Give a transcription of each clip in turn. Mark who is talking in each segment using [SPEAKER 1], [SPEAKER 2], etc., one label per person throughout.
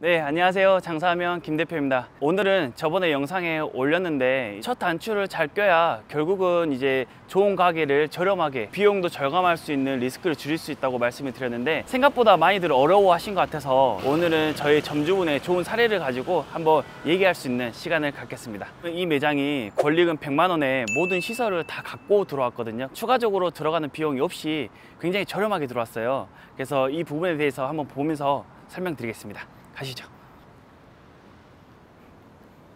[SPEAKER 1] 네, 안녕하세요. 장사하면 김 대표입니다. 오늘은 저번에 영상에 올렸는데 첫 단추를 잘 껴야 결국은 이제 좋은 가게를 저렴하게 비용도 절감할 수 있는 리스크를 줄일 수 있다고 말씀을 드렸는데 생각보다 많이들 어려워하신 것 같아서 오늘은 저희 점주분의 좋은 사례를 가지고 한번 얘기할 수 있는 시간을 갖겠습니다. 이 매장이 권리금 100만 원에 모든 시설을 다 갖고 들어왔거든요. 추가적으로 들어가는 비용이 없이 굉장히 저렴하게 들어왔어요. 그래서 이 부분에 대해서 한번 보면서 설명드리겠습니다. 가시죠.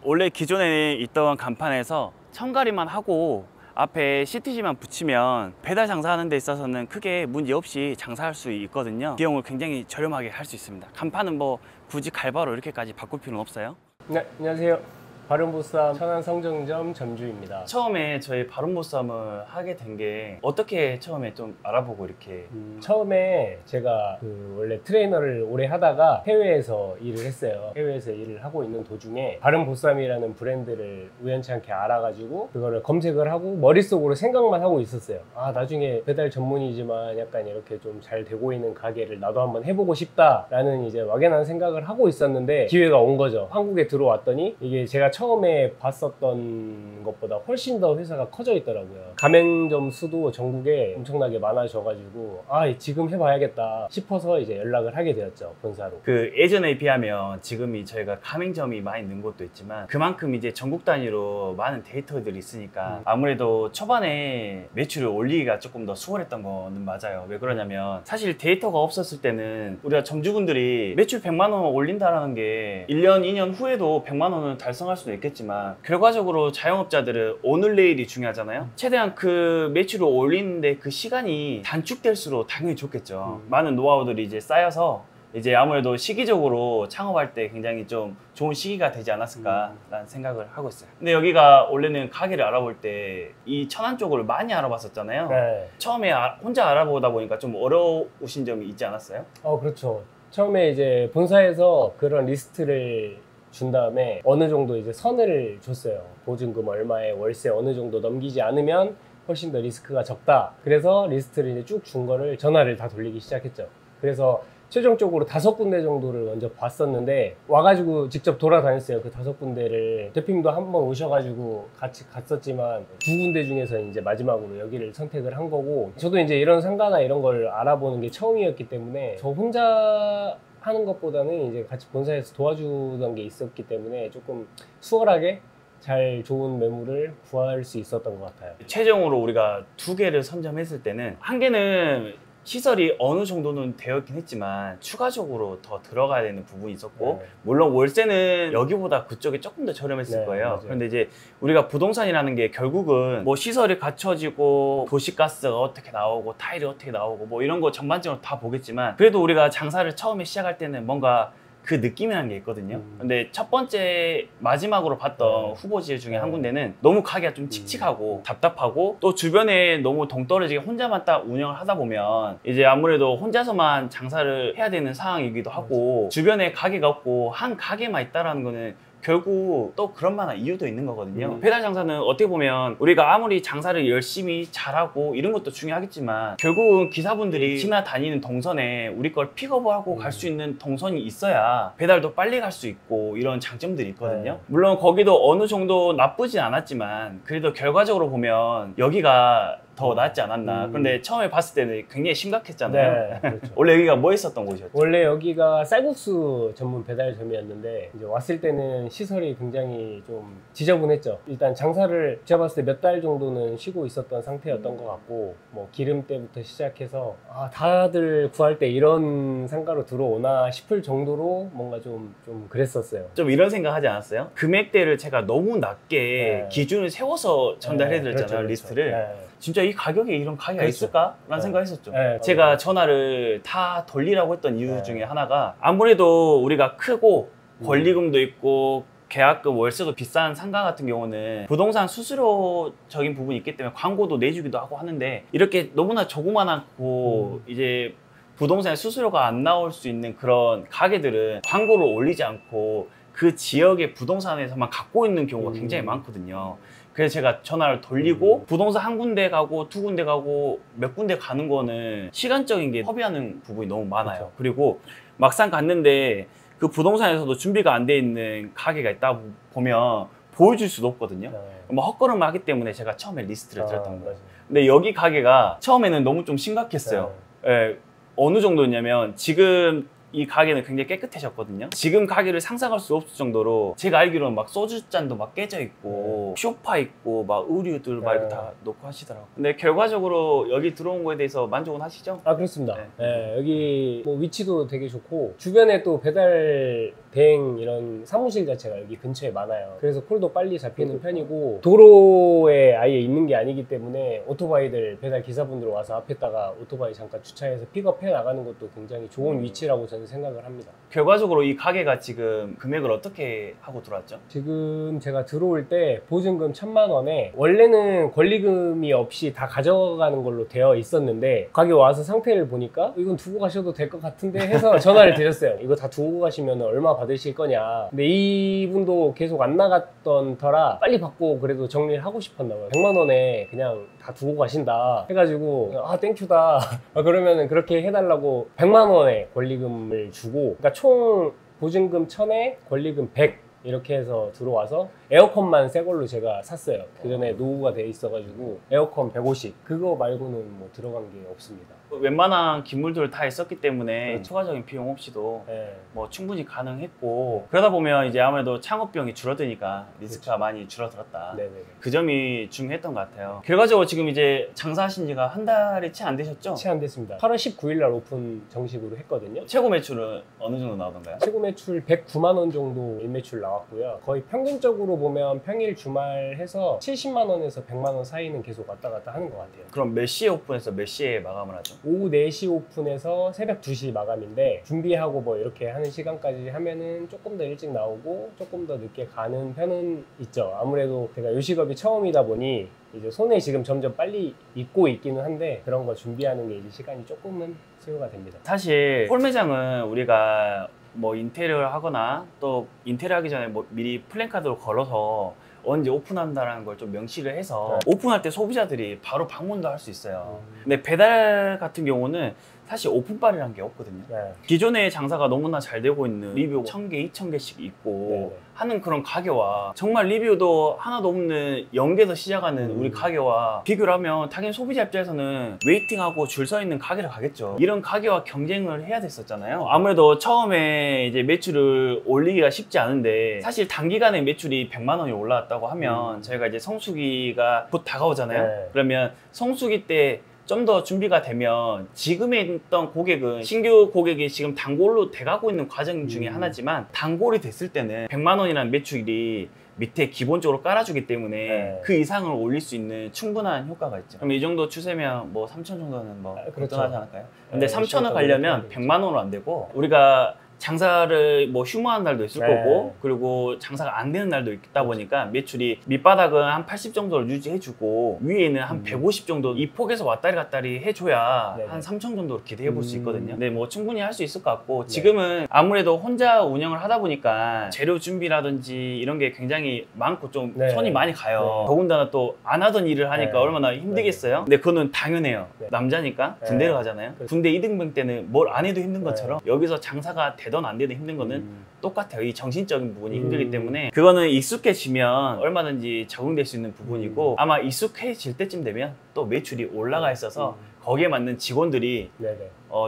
[SPEAKER 1] 원래 기존에 있던 간판에서 청가리만 하고 앞에 CTG만 붙이면 배달 장사하는 데 있어서는 크게 문제 없이 장사할 수 있거든요. 비용을 굉장히 저렴하게 할 수 있습니다. 간판은 뭐 굳이 갈바로 이렇게까지 바꿀 필요는 없어요.
[SPEAKER 2] 네, 안녕하세요. 바른보쌈 천안성정점 점주입니다.
[SPEAKER 1] 처음에 저희 바른보쌈을 하게 된 게 어떻게 처음에 좀 알아보고 이렇게
[SPEAKER 2] 처음에 제가 원래 트레이너를 오래 하다가 해외에서 일을 했어요. 해외에서 일을 하고 있는 도중에 바른보쌈이라는 브랜드를 우연치 않게 알아가지고 그거를 검색을 하고 머릿속으로 생각만 하고 있었어요. 아, 나중에 배달 전문이지만 약간 이렇게 좀 잘 되고 있는 가게를 나도 한번 해보고 싶다라는 이제 막연한 생각을 하고 있었는데 기회가 온 거죠. 한국에 들어왔더니 이게 제가 처음에 봤었던 것보다 훨씬 더 회사가 커져 있더라고요. 가맹점 수도 전국에 엄청나게 많아져가지고 아, 지금 해봐야겠다 싶어서 이제 연락을 하게 되었죠, 본사로.
[SPEAKER 1] 그 예전에 비하면 지금이 저희가 가맹점이 많이 는 곳도 있지만 그만큼 이제 전국 단위로 많은 데이터들이 있으니까 아무래도 초반에 매출을 올리기가 조금 더 수월했던 거는 맞아요. 왜 그러냐면 사실 데이터가 없었을 때는 우리가 점주분들이 매출 100만 원 올린다라는 게 1년, 2년 후에도 100만 원을 달성할 수도 있겠지만 결과적으로 자영업자들은 오늘 내일이 중요하잖아요. 최대한 그 매출을 올리는데 그 시간이 단축될수록 당연히 좋겠죠. 많은 노하우들이 이제 쌓여서 이제 아무래도 시기적으로 창업할 때 굉장히 좀 좋은 시기가 되지 않았을까라는 생각을 하고 있어요. 근데 여기가 원래는 가게를 알아볼 때 이 천안 쪽을 많이 알아봤었잖아요.
[SPEAKER 2] 네.
[SPEAKER 1] 처음에 혼자 알아보다 보니까 좀 어려우신 점이 있지 않았어요?
[SPEAKER 2] 그렇죠. 처음에 이제 본사에서 그런 리스트를 준 다음에 어느 정도 이제 선을 줬어요. 보증금 얼마에 월세 어느 정도 넘기지 않으면 훨씬 더 리스크가 적다. 그래서 리스트를 이제 쭉 준 거를 전화를 다 돌리기 시작했죠. 그래서 최종적으로 5군데 정도를 먼저 봤었는데 와가지고 직접 돌아다녔어요. 그 5군데를 대표님도 한번 오셔가지고 같이 갔었지만 2군데 중에서 이제 마지막으로 여기를 선택을 한 거고, 저도 이제 이런 상가나 이런 걸 알아보는 게 처음이었기 때문에 저 혼자 하는 것보다는 이제 같이 본사에서 도와주던 게 있었기 때문에 조금 수월하게 잘 좋은 매물을 구할 수 있었던 것 같아요.
[SPEAKER 1] 최종으로 우리가 2개를 선점했을 때는 한 개는 시설이 어느 정도는 되어 있긴 했지만 추가적으로 더 들어가야 되는 부분이 있었고,
[SPEAKER 2] 네.
[SPEAKER 1] 물론 월세는 여기보다 그쪽이 조금 더 저렴했을
[SPEAKER 2] 네,
[SPEAKER 1] 거예요.
[SPEAKER 2] 맞아요.
[SPEAKER 1] 그런데 이제 우리가 부동산이라는 게 결국은 뭐 시설이 갖춰지고 도시가스가 어떻게 나오고 타일이 어떻게 나오고 뭐 이런 거 전반적으로 다 보겠지만 그래도 우리가 장사를 처음에 시작할 때는 뭔가 그 느낌이라는 게 있거든요. 근데 첫 번째 마지막으로 봤던 후보지 중에 한 군데는 너무 가기가 좀 칙칙하고 답답하고 또 주변에 너무 동떨어지게 혼자만 딱 운영을 하다 보면 이제 아무래도 혼자서만 장사를 해야 되는 상황이기도 하고 주변에 가게가 없고 한 가게만 있다라는 거는 결국 또 그런 만한 이유도 있는 거거든요. 배달 장사는 어떻게 보면 우리가 아무리 장사를 열심히 잘하고 이런 것도 중요하겠지만 결국은 기사분들이 지나다니는 동선에 우리 걸 픽업하고 갈 수 있는 동선이 있어야 배달도 빨리 갈 수 있고 이런 장점들이 있거든요. 물론 거기도 어느 정도 나쁘진 않았지만 그래도 결과적으로 보면 여기가 더 낫지 않았나. 그런데 처음에 봤을 때는 굉장히 심각했잖아요.
[SPEAKER 2] 네, 그렇죠.
[SPEAKER 1] 원래 여기가 뭐 있었던 곳이었죠?
[SPEAKER 2] 원래 여기가 쌀국수 전문 배달점이었는데 이제 왔을 때는 시설이 굉장히 좀 지저분했죠. 일단 장사를 제가 봤을 때 몇 달 정도는 쉬고 있었던 상태였던 것 같고, 뭐 기름때부터 시작해서 다들 구할 때 이런 상가로 들어오나 싶을 정도로 뭔가 좀 그랬었어요.
[SPEAKER 1] 좀 이런 생각 하지 않았어요? 금액대를 제가 너무 낮게
[SPEAKER 2] 네.
[SPEAKER 1] 기준을 세워서 전달해드렸잖아요.
[SPEAKER 2] 그렇죠,
[SPEAKER 1] 리스트를.
[SPEAKER 2] 네.
[SPEAKER 1] 진짜 이 가격에 이런 가게가
[SPEAKER 2] 그렇죠.
[SPEAKER 1] 있을까라는 생각했었죠.
[SPEAKER 2] 네,
[SPEAKER 1] 제가
[SPEAKER 2] 맞아요.
[SPEAKER 1] 전화를 다 돌리라고 했던 이유
[SPEAKER 2] 네.
[SPEAKER 1] 중에 하나가 아무래도 우리가 크고 권리금도 있고 계약금 월세도 비싼 상가 같은 경우는 부동산 수수료적인 부분이 있기 때문에 광고도 내주기도 하고 하는데 이렇게 너무나 조그만하고 이제 부동산의 수수료가 안 나올 수 있는 그런 가게들은 광고를 올리지 않고 그 지역의 부동산에서만 갖고 있는 경우가 굉장히 많거든요. 그래서 제가 전화를 돌리고 부동산 한 군데 가고 2군데 가고 몇 군데 가는 거는 시간적인 게 허비하는 부분이 너무 많아요.
[SPEAKER 2] 그렇죠.
[SPEAKER 1] 그리고 막상 갔는데 그 그 부동산에서도 준비가 안 돼 있는 가게가 있다 보면 보여줄 수도 없거든요. 뭐 헛걸음을 하기 때문에 제가 처음에 리스트를 드렸던 거예요. 근데 여기 가게가 처음에는 너무 좀 심각했어요. 예, 어느 정도냐면 지금 이 가게는 굉장히 깨끗해졌거든요. 지금 가게를 상상할 수 없을 정도로 제가 알기로는 막 소주잔도 막 깨져 있고 쇼파 있고 막 의류들 막 이렇게 다 놓고 하시더라고요. 근데 결과적으로 여기 들어온 거에 대해서 만족은 하시죠?
[SPEAKER 2] 아, 그렇습니다. 네, 여기 뭐 위치도 되게 좋고 주변에 또 배달 대행 이런 사무실 자체가 여기 근처에 많아요. 그래서 콜도 빨리 잡히는 편이고 도로에 아예 있는 게 아니기 때문에 오토바이들 배달 기사분들 와서 앞에다가 오토바이 잠깐 주차해서 픽업해 나가는 것도 굉장히 좋은 위치라고 저는 생각을 합니다.
[SPEAKER 1] 결과적으로 이 가게가 지금 금액을 어떻게 하고 들어왔죠?
[SPEAKER 2] 지금 제가 들어올 때 보증금 1,000만 원에 원래는 권리금이 없이 다 가져가는 걸로 되어 있었는데 가게 와서 상태를 보니까 이건 두고 가셔도 될 것 같은데 해서 전화를 드렸어요. 이거 다 두고 가시면 얼마 받으실 거냐. 근데 이분도 계속 안 나갔던 터라 빨리 받고 그래도 정리를 하고 싶었나 봐요. 100만 원에 그냥 다 두고 가신다 해가지고 아 땡큐다 그러면 그렇게 해달라고 100만 원의 권리금을 주고, 그러니까 총 보증금 1,000에 권리금 100 이렇게 해서 들어와서 에어컨만 새 걸로 제가 샀어요. 그 전에 노후가 돼 있어가지고 에어컨 150 그거 말고는 뭐 들어간 게 없습니다.
[SPEAKER 1] 웬만한 기물들을 다 했었기 때문에
[SPEAKER 2] 그렇죠.
[SPEAKER 1] 추가적인 비용 없이도
[SPEAKER 2] 네.
[SPEAKER 1] 뭐 충분히 가능했고, 그러다 보면 이제 아무래도 창업 비용이 줄어드니까 리스크가 많이 줄어들었다.
[SPEAKER 2] 네네.
[SPEAKER 1] 그 점이 중요했던 것 같아요. 결과적으로 지금 이제 장사하신 지가 한 달이 채 안 되셨죠?
[SPEAKER 2] 채 안 됐습니다. 8월 19일 날 오픈 정식으로 했거든요.
[SPEAKER 1] 최고 매출은 어느 정도 나오던가요?
[SPEAKER 2] 최고 매출 109만 원 정도 일매출 나왔고요. 거의 평균적으로 보면 평일 주말 해서 70만 원에서 100만 원 사이는 계속 왔다 갔다 하는 것 같아요.
[SPEAKER 1] 그럼 몇 시에 오픈해서 몇 시에 마감을 하죠?
[SPEAKER 2] 오후 4시 오픈해서 새벽 2시 마감인데 준비하고 뭐 이렇게 하는 시간까지 하면은 조금 더 일찍 나오고 조금 더 늦게 가는 편은 있죠. 아무래도 제가 요식업이 처음이다 보니 이제 손에 지금 점점 빨리 익고 있기는 한데 그런 거 준비하는 게 이제 시간이 조금은 소요가 됩니다.
[SPEAKER 1] 사실 홀매장은 우리가 뭐 인테리어를 하거나 또 인테리어 하기 전에 뭐 미리 플랜카드로 걸어서 언제 오픈한다는 걸 좀 명시를 해서 오픈할 때 소비자들이 바로 방문도 할 수 있어요. 근데 배달 같은 경우는 사실 오픈빨이라는 게 없거든요. 기존의 장사가 너무나 잘 되고 있는 리뷰 1,000개, 2,000개씩 있고 하는 그런 가게와 정말 리뷰도 하나도 없는 0개에서 시작하는 우리 가게와 비교를 하면 당연히 소비자 입장에서는 웨이팅하고 줄 서 있는 가게를 가겠죠. 이런 가게와 경쟁을 해야 됐었잖아요. 아무래도 처음에 이제 매출을 올리기가 쉽지 않은데 사실 단기간에 매출이 100만 원이 올라왔다고 하면 저희가 이제 성수기가 곧 다가오잖아요. 그러면 성수기 때 좀 더 준비가 되면 지금에 있던 고객은 신규 고객이 지금 단골로 돼가고 있는 과정 중에 하나지만 단골이 됐을 때는 100만 원이라는 매출이 밑에 기본적으로 깔아주기 때문에 그 이상을 올릴 수 있는 충분한 효과가 있죠. 그럼 이 정도 추세면 뭐 3천 정도는 뭐 걱정하지 않을까요? 근데 3천을 가려면 100만 원으로 안 되고 우리가 장사를 뭐 휴무한 날도 있을 거고 그리고 장사가 안 되는 날도 있다 보니까 매출이 밑바닥은 한 80 정도를 유지해주고 위에는 한 150 정도 이 폭에서 왔다리 갔다리 해줘야 한 3천 정도로 기대해 볼 수 있거든요. 근데 뭐 충분히 할 수 있을 것 같고 지금은 아무래도 혼자 운영을 하다 보니까 재료 준비라든지 이런 게 굉장히 많고 좀 손이 많이 가요. 더군다나 또 안 하던 일을 하니까 얼마나 힘들겠어요. 근데 그거는 당연해요. 남자니까 군대를 가잖아요. 군대 이등병 때는 뭘 안 해도 힘든 것처럼 여기서 장사가 되던 안 되든 힘든 거는 똑같아요. 이 정신적인 부분이 힘들기 때문에 그거는 익숙해지면 얼마든지 적응될 수 있는 부분이고 아마 익숙해질 때쯤 되면 또 매출이 올라가 있어서 거기에 맞는 직원들이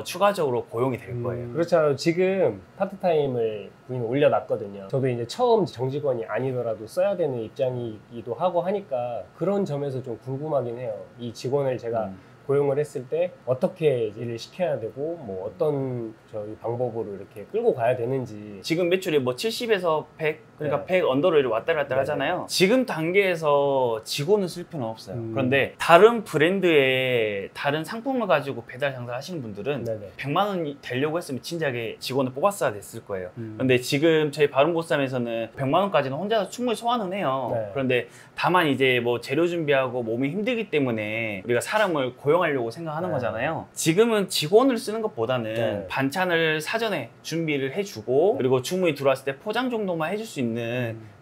[SPEAKER 1] 추가적으로 고용이 될 거예요.
[SPEAKER 2] 그렇잖아요. 지금 파트타임을 부인 올려놨거든요. 저도 이제 처음 정직원이 아니더라도 써야 되는 입장이기도 하고 하니까 그런 점에서 좀 궁금하긴 해요. 이 직원을 제가 고용을 했을 때 어떻게 일을 시켜야 되고 뭐 어떤 저희 방법으로 이렇게 끌고 가야 되는지.
[SPEAKER 1] 지금 매출이 뭐 70에서 100 그러니까 100 언더로 이렇게 왔다 갔다 하잖아요. 지금 단계에서 직원을 쓸 필요는 없어요. 그런데 다른 브랜드의 다른 상품을 가지고 배달 장사 하시는 분들은 100만 원이 되려고 했으면 진작에 직원을 뽑았어야 됐을 거예요. 그런데 지금 저희 바른보쌈에서는 100만 원까지는 혼자서 충분히 소화는 해요. 그런데 다만 이제 뭐 재료 준비하고 몸이 힘들기 때문에 우리가 사람을 고용하려고 생각하는 거잖아요. 지금은 직원을 쓰는 것보다는 반찬을 사전에 준비를 해주고 그리고 주문이 들어왔을 때 포장 정도만 해줄 수 있는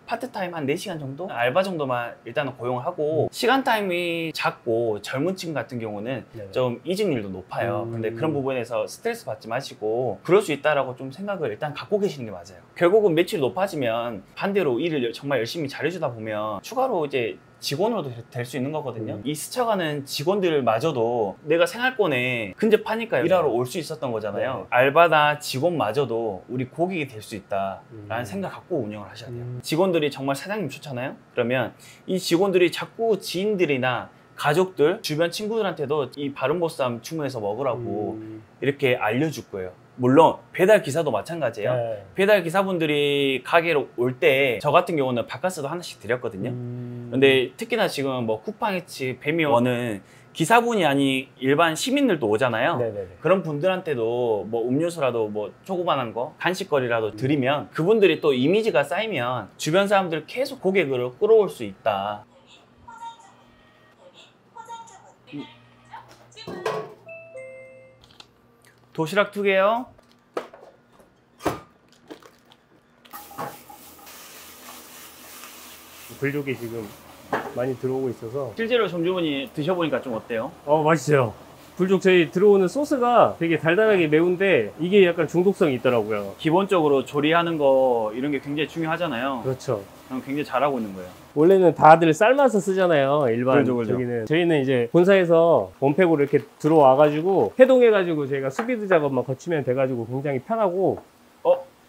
[SPEAKER 1] 파트타임 한 4시간 정도? 알바 정도만 일단은 고용하고 시간 타임이 작고 젊은 층 같은 경우는
[SPEAKER 2] 네네.
[SPEAKER 1] 좀 이직률도 높아요. 근데 그런 부분에서 스트레스 받지 마시고 그럴 수 있다라고 좀 생각을 일단 갖고 계시는 게 맞아요. 결국은 매출이 높아지면 반대로 일을 정말 열심히 잘해주다 보면 추가로 이제 직원으로도 될 수 있는 거거든요. 이 스쳐가는 직원들마저도 내가 생활권에 근접하니까 일하러 올 수 있었던 거잖아요.
[SPEAKER 2] 네.
[SPEAKER 1] 알바나 직원마저도 우리 고객이 될 수 있다라는 생각 갖고 운영을 하셔야 돼요. 직원들이 정말 사장님 좋잖아요. 그러면 이 직원들이 자꾸 지인들이나 가족들, 주변 친구들한테도 이 바른보쌈 주문해서 먹으라고 이렇게 알려줄 거예요. 물론 배달 기사도 마찬가지예요.
[SPEAKER 2] 네.
[SPEAKER 1] 배달 기사분들이 가게로 올 때 저 같은 경우는 바카스도 하나씩 드렸거든요. 근데 특히나 지금 뭐 쿠팡이츠, 배미원은 기사분이 아닌 일반 시민들도 오잖아요.
[SPEAKER 2] 네네네.
[SPEAKER 1] 그런 분들한테도 뭐 음료수라도 뭐 조그만한 거 간식거리라도 드리면 그분들이 또 이미지가 쌓이면 주변 사람들 계속 고객을 끌어올 수 있다. 도시락 2개요.
[SPEAKER 2] 불족이 지금 많이 들어오고 있어서
[SPEAKER 1] 실제로 점주분이 드셔보니까 좀 어때요?
[SPEAKER 2] 맛있어요. 불족 저희 들어오는 소스가 되게 달달하게 매운데 이게 약간 중독성이 있더라고요.
[SPEAKER 1] 기본적으로 조리하는 거 이런 게 굉장히 중요하잖아요.
[SPEAKER 2] 그렇죠.
[SPEAKER 1] 굉장히 잘하고 있는 거예요.
[SPEAKER 2] 원래는 다들 삶아서 쓰잖아요. 일반
[SPEAKER 1] 그렇죠.
[SPEAKER 2] 저희는 이제 본사에서 원팩으로 이렇게 들어와가지고 해동해가지고 저희가 수비드 작업만 거치면 돼가지고 굉장히 편하고.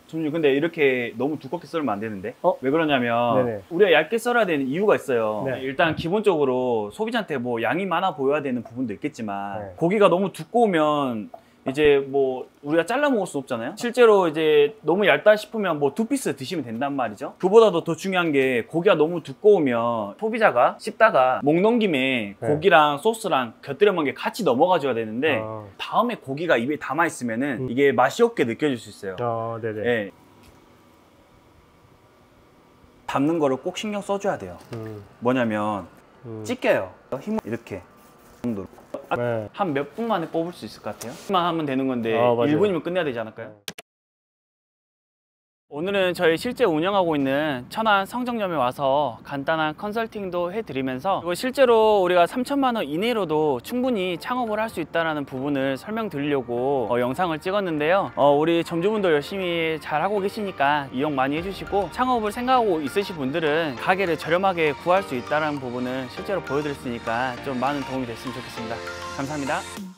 [SPEAKER 1] 점주 근데 이렇게 너무 두껍게 썰면 안 되는데? 왜 그러냐면
[SPEAKER 2] 네네.
[SPEAKER 1] 우리가 얇게 썰어야 되는 이유가 있어요.
[SPEAKER 2] 네.
[SPEAKER 1] 일단 기본적으로 소비자한테 뭐 양이 많아 보여야 되는 부분도 있겠지만
[SPEAKER 2] 네.
[SPEAKER 1] 고기가 너무 두꺼우면 이제 뭐 우리가 잘라 먹을 수 없잖아요. 실제로 이제 너무 얇다 싶으면 뭐 2피스 드시면 된단 말이죠. 그보다도 더 중요한 게 고기가 너무 두꺼우면 소비자가 씹다가 목 넘김에
[SPEAKER 2] 네.
[SPEAKER 1] 고기랑 소스랑 곁들여 먹은 게 같이 넘어가줘야 되는데 다음에 고기가 입에 담아 있으면은 이게 맛이 없게 느껴질 수 있어요.
[SPEAKER 2] 네네.
[SPEAKER 1] 네. 담는 거를 꼭 신경 써줘야 돼요. 뭐냐면 찢겨요. 힘을 이렇게 정도로.
[SPEAKER 2] 네.
[SPEAKER 1] 한 몇 분 만에 뽑을 수 있을 것 같아요? 만 하면 되는 건데
[SPEAKER 2] 맞아요.
[SPEAKER 1] 1분이면 끝내야 되지 않을까요? 오늘은 저희 실제 운영하고 있는 천안 성정점에 와서 간단한 컨설팅도 해드리면서 그리고 실제로 우리가 3천만 원 이내로도 충분히 창업을 할 수 있다는 부분을 설명드리려고 영상을 찍었는데요. 우리 점주분들 열심히 잘하고 계시니까 이용 많이 해주시고 창업을 생각하고 있으신 분들은 가게를 저렴하게 구할 수 있다는 부분을 실제로 보여드렸으니까 좀 많은 도움이 됐으면 좋겠습니다. 감사합니다.